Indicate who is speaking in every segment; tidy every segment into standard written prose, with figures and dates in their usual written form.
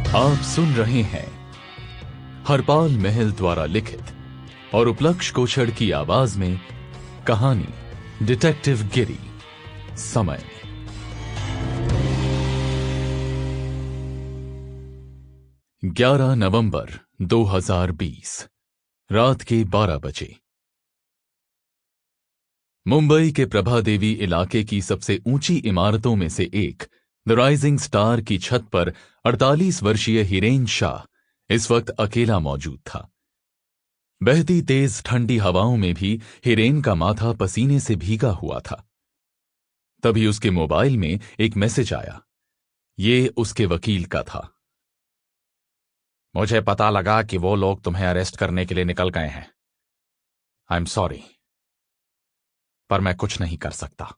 Speaker 1: आप सुन रहे हैं हरपाल महल द्वारा लिखित और उपलक्ष कोछड़ की आवाज में कहानी डिटेक्टिव गिरी। समय 11 नवंबर 2020 रात के 12 बजे। मुंबई के प्रभादेवी इलाके की सबसे ऊंची इमारतों में से एक द राइजिंग स्टार की छत पर 48 वर्षीय हिरेन शाह इस वक्त अकेला मौजूद था। बहती तेज ठंडी हवाओं में भी हिरेन का माथा पसीने से भीगा हुआ था। तभी उसके मोबाइल में एक मैसेज आया। ये उसके वकील का था।
Speaker 2: मुझे पता लगा कि वो लोग तुम्हें अरेस्ट करने के लिए निकल गए हैं। आई एम सॉरी, पर मैं कुछ नहीं कर सकता।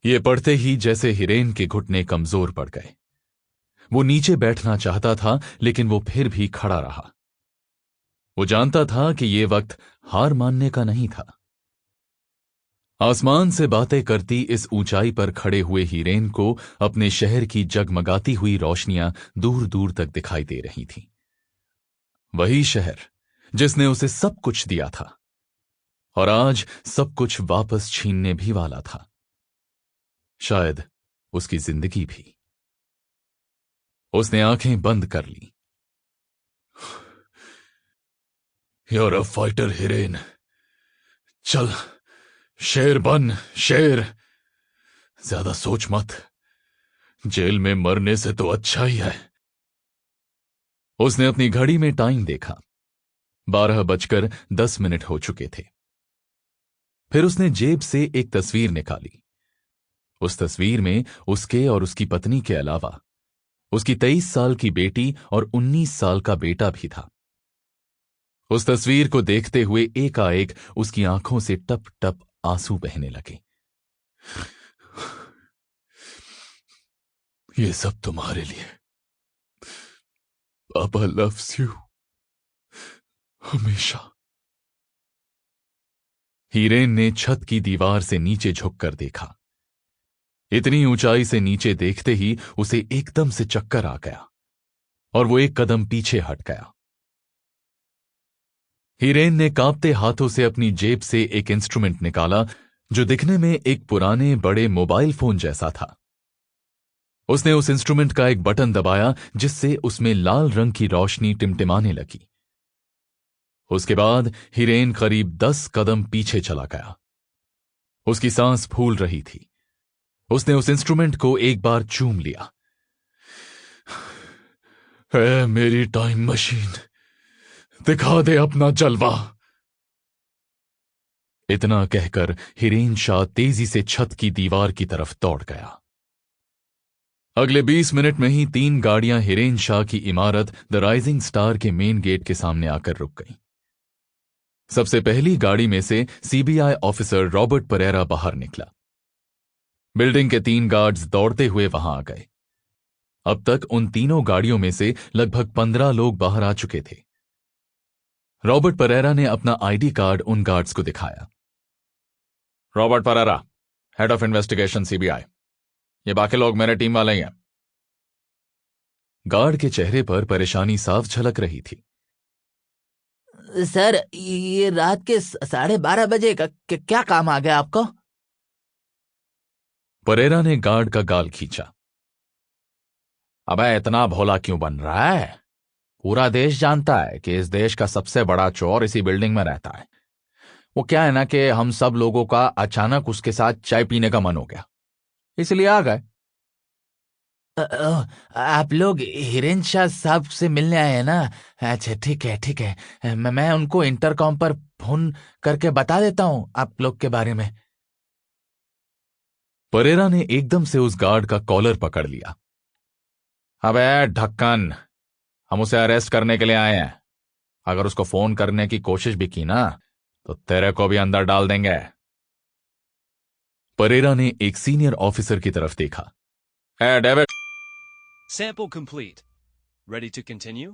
Speaker 1: ये पढ़ते ही जैसे हिरेन के घुटने कमजोर पड़ गए। वो नीचे बैठना चाहता था, लेकिन वो फिर भी खड़ा रहा। वो जानता था कि ये वक्त हार मानने का नहीं था। आसमान से बातें करती इस ऊंचाई पर खड़े हुए हिरेन को अपने शहर की जगमगाती हुई रोशनियां दूर दूर तक दिखाई दे रही थीं। वही शहर जिसने उसे सब कुछ दिया था और आज सब कुछ वापस छीनने भी वाला था, शायद उसकी जिंदगी भी। उसने आंखें बंद कर ली। You're a fighter, Hiren. चल, शेर बन, शेर। ज्यादा सोच मत। जेल में मरने से तो अच्छा ही है। उसने अपनी घड़ी में टाइम देखा। 12:10 हो चुके थे। फिर उसने जेब से एक तस्वीर निकाली। उस तस्वीर में उसके और उसकी पत्नी के अलावा उसकी 23 साल की बेटी और 19 साल का बेटा भी था। उस तस्वीर को देखते हुए एकाएक उसकी आंखों से टप टप आंसू बहने लगे। ये सब तुम्हारे लिए। पापा लव्स यू, हमेशा। हिरेन ने छत की दीवार से नीचे झुककर देखा। इतनी ऊंचाई से नीचे देखते ही उसे एकदम से चक्कर आ गया और वो एक कदम पीछे हट गया। हिरेन ने कांपते हाथों से अपनी जेब से एक इंस्ट्रूमेंट निकाला जो दिखने में एक पुराने बड़े मोबाइल फोन जैसा था। उसने उस इंस्ट्रूमेंट का एक बटन दबाया जिससे उसमें लाल रंग की रोशनी टिमटिमाने लगी। उसके बाद हिरेन करीब 10 कदम पीछे चला गया। उसकी सांस फूल रही थी। उसने उस इंस्ट्रूमेंट को एक बार चूम लिया। ऐ मेरी टाइम मशीन, दिखा दे अपना जलवा। इतना कहकर हिरेन शाह तेजी से छत की दीवार की तरफ दौड़ गया। अगले 20 मिनट में ही 3 गाड़ियां हिरेन शाह की इमारत द राइजिंग स्टार के मेन गेट के सामने आकर रुक गईं। सबसे पहली गाड़ी में से सीबीआई ऑफिसर रॉबर्ट परेरा बाहर निकला। बिल्डिंग के 3 गार्ड्स दौड़ते हुए वहां आ गए। अब तक उन तीनों गाड़ियों में से लगभग 15 लोग बाहर आ चुके थे। रॉबर्ट परेरा ने अपना आईडी कार्ड उन गार्ड्स को दिखाया।
Speaker 2: Robert Pereira, head of investigation CBI. ये बाकी लोग मेरे टीम वाले ही हैं।
Speaker 1: गार्ड के चेहरे पर परेशानी साफ झलक रही थी।
Speaker 3: सर, ये रात के 12:30 बजे का क्या काम आ गया आपको?
Speaker 1: परेरा ने गार्ड का गाल खींचा।
Speaker 2: अबे इतना भोला क्यों बन रहा है? पूरा देश जानता है कि इस देश का सबसे बड़ा चोर इसी बिल्डिंग में रहता है। वो क्या है ना कि हम सब लोगों का अचानक उसके साथ चाय पीने का मन हो गया, इसलिए आ गए।
Speaker 3: आप लोग हिरेन शाह साहब से मिलने आए हैं ना? अच्छा, ठीक है ठीक है। मैं उनको इंटरकॉम पर फोन करके बता देता हूं आप लोग के बारे में।
Speaker 1: परेरा ने एकदम से उस गार्ड का कॉलर पकड़ लिया।
Speaker 2: अबे ढक्कन, हम उसे अरेस्ट करने के लिए आए हैं। अगर उसको फोन करने की कोशिश भी की ना तो तेरे को भी अंदर डाल देंगे।
Speaker 1: परेरा ने एक सीनियर ऑफिसर की तरफ देखा।
Speaker 2: David.
Speaker 4: Sample complete. Ready to continue?